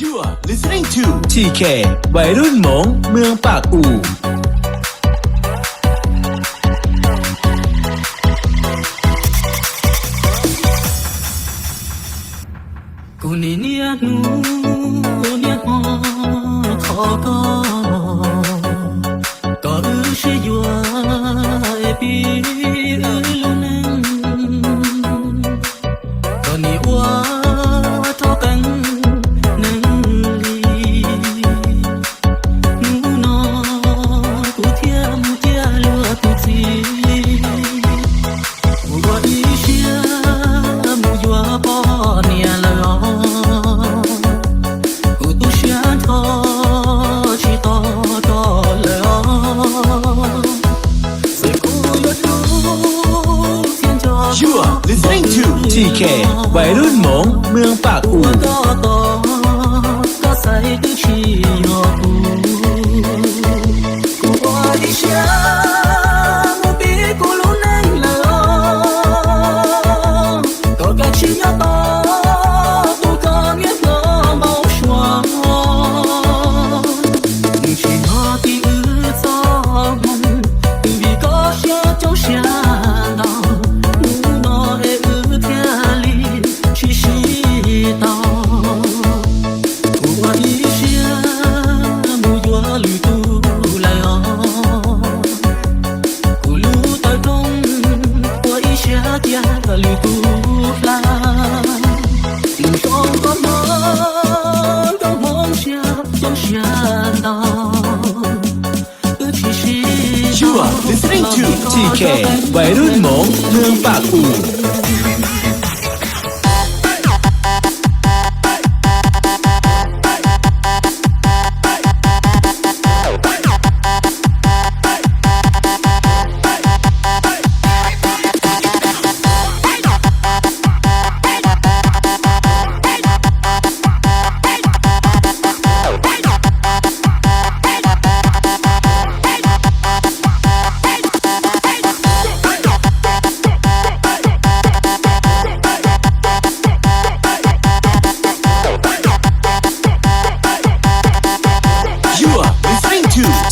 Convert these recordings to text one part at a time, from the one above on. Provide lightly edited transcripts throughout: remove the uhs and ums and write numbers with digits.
You are listening to TK วัยรุ่นหมงเมืองปากอู่กูนี่เนี่ยหนูเนี่ยมอขอก็是有爱比爱路能ก็นี่ว่าทอกัน能力หนูนอกูเทียมเทียลัวกูจี我一些木有包年了我都想逃去到了You are listening to TK วัยรุ่นหมงเมืองปากอู่ก็ใส่ดูชียอกูว่าดิฉันมูบีกูรู้ในแล้วก็แค่ชียอกูก็เงียบก็เมาชัวชียอที่อื่นซ้อมบีก็เชื่อเจ้าเชื่อYou are listening to TK วัยรุ่นหมงเมืองปากอู่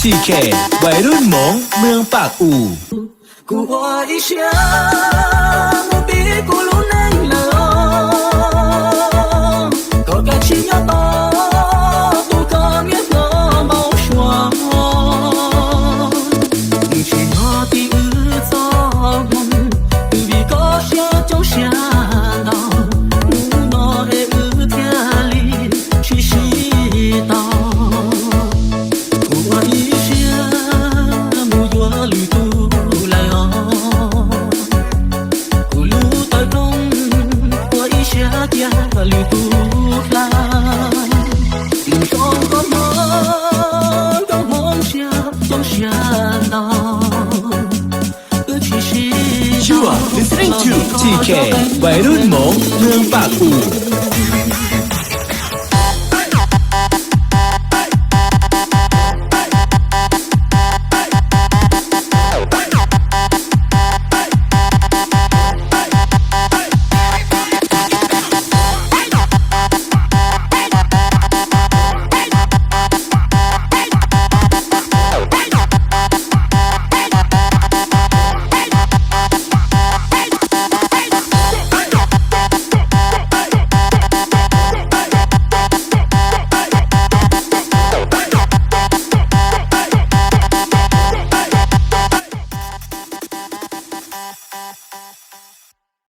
TK วัยรุ่นหมงเมืองปากอู่กูว่าอีเชียมูบีกูรู้ในแล้วก็แค่ชียอกูก็เงียบก็เมาชัวชียอที่อื่นซ้อมบีก็เชื่อเจ้าเชื่อมูนอเออื่นเทียลีชีตากูว่าอีYou are listening to TK วัยรุ่นหมงเมืองปากอู่